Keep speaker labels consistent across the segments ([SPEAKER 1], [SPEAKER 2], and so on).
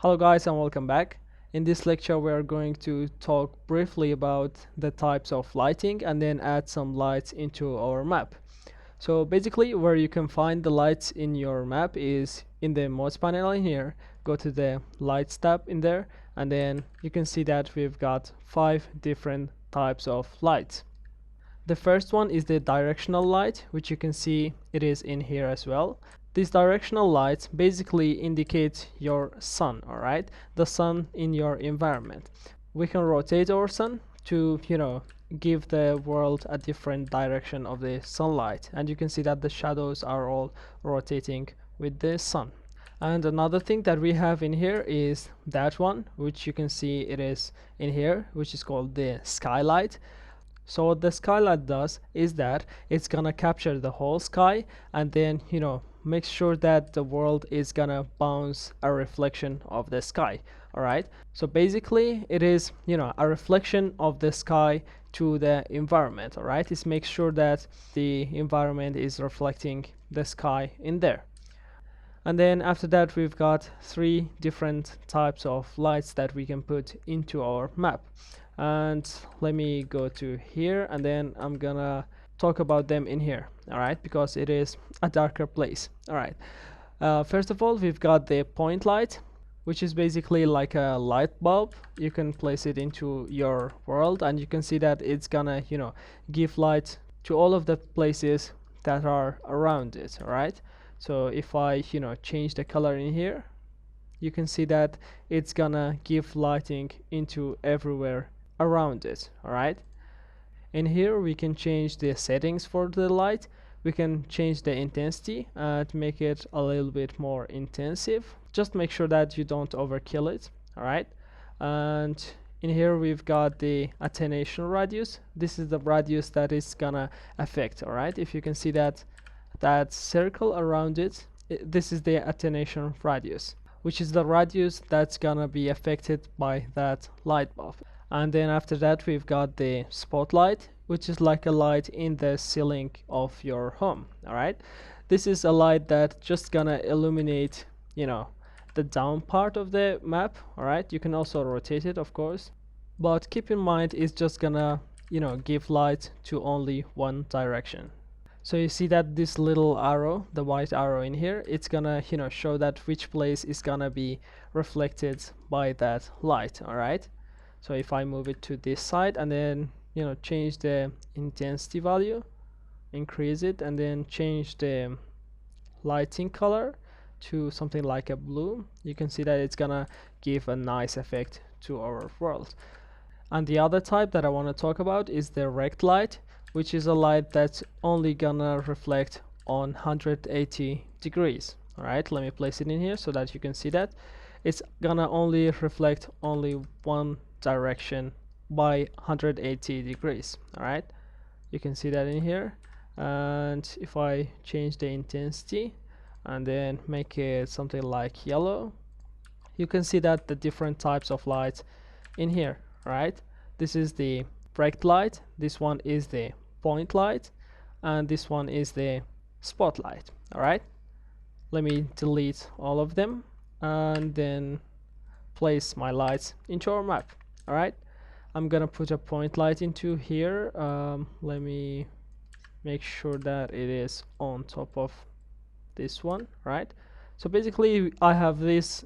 [SPEAKER 1] Hello guys and welcome back. In this lecture we are going to talk briefly about the types of lighting and then add some lights into our map. So basically where you can find the lights in your map is in the modes panel in here. Go to the lights tab in there and then you can see that we've got 5 different types of lights. The first one is the directional light, which you can see it is in here as well. These directional lights basically indicate your sun, alright? The sun in your environment. We can rotate our sun to, give the world a different direction of the sunlight. And you can see that the shadows are all rotating with the sun. And another thing that we have in here is that one, which you can see it is in here, which is called the skylight. So what the skylight does is that it's gonna capture the whole sky and then make sure that the world is gonna bounce a reflection of the sky. Alright, so basically it is a reflection of the sky to the environment. Alright, it makes sure that the environment is reflecting the sky in there. And then after that we've got 3 different types of lights that we can put into our map. And let me go to here and then I'm gonna talk about them in here, alright, because it is a darker place. Alright, first of all we've got the point light, which is basically like a light bulb. You can place it into your world and you can see that it's gonna give light to all of the places that are around it. Alright, so if I change the color in here, you can see that it's gonna give lighting into everywhere around it. Alright, in here we can change the settings for the light. We can change the intensity and make it a little bit more intensive. Just make sure that you don't overkill it. Alright, and in here we've got the attenuation radius. This is the radius that is gonna affect. Alright, if you can see that circle around it, this is the attenuation radius, which is the radius that's gonna be affected by that light bulb. And then after that we've got the spotlight, which is like a light in the ceiling of your home. Alright, this is a light that just gonna illuminate the down part of the map. Alright, you can also rotate it of course, but keep in mind it's just gonna give light to only one direction. So you see that this little arrow, the white arrow in here, it's gonna show that which place is gonna be reflected by that light. Alright, so if I move it to this side and then change the intensity value, increase it, and then change the lighting color to something like a blue, you can see that it's gonna give a nice effect to our world. And the other type that I want to talk about is the rect light, which is a light that's only gonna reflect on 180 degrees. Alright, let me place it in here so that you can see that it's gonna only reflect only one direction by 180 degrees. Alright, you can see that in here. And if I change the intensity and then make it something like yellow, you can see that the different types of lights in here. Right, this is the rect light, this one is the point light, and this one is the spotlight. Alright, let me delete all of them and then place my lights into our map. Alright, I'm gonna put a point light into here. Let me make sure that it is on top of this one. Right, so basically I have this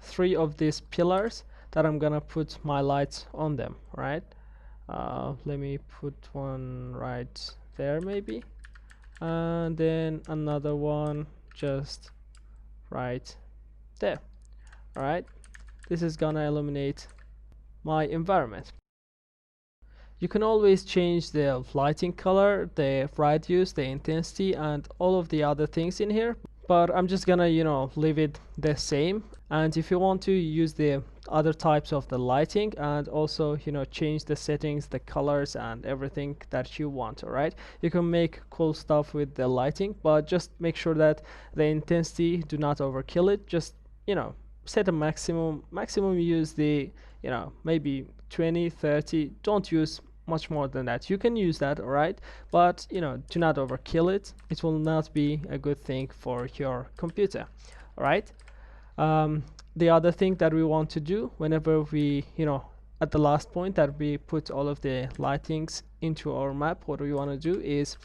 [SPEAKER 1] 3 of these pillars that I'm gonna put my lights on them. Right, let me put one right there maybe, and then another one just right there. Alright, this is gonna illuminate my environment. You can always change the lighting color, the radius, the intensity, and all of the other things in here, but I'm just gonna leave it the same. And if you want to use the other types of the lighting and also change the settings, the colors, and everything that you want, alright, you can make cool stuff with the lighting, but just make sure that the intensity, do not overkill it. Just set a maximum use the maybe 20, 30. Don't use much more than that. You can use that, alright, but do not overkill it. It will not be a good thing for your computer. Alright, Um, the other thing that we want to do whenever we, at the last point that we put all of the lightings into our map, what we want to do is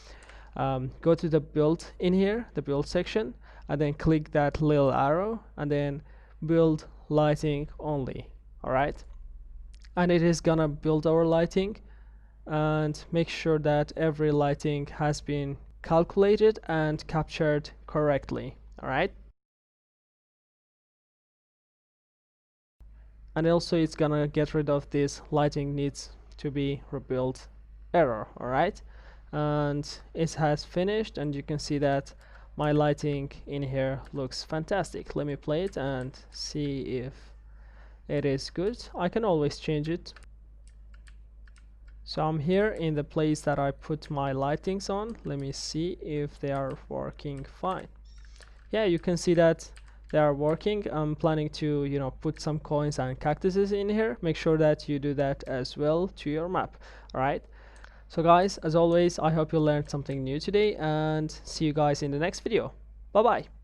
[SPEAKER 1] go to the build in here, the build section, and then click that little arrow and then build lighting only. All right, and it is gonna build our lighting and make sure that every lighting has been calculated and captured correctly. All right, and also it's gonna get rid of this lighting needs to be rebuilt error. All right, and it has finished, and you can see that my lighting in here looks fantastic. Let me play it and see if it is good. I can always change it. So I'm here in the place that I put my lightings on. Let me see if they are working fine. Yeah, you can see that they are working. I'm planning to, put some coins and cactuses in here. Make sure that you do that as well to your map. All right. So guys, as always, I hope you learned something new today, and see you guys in the next video. Bye bye.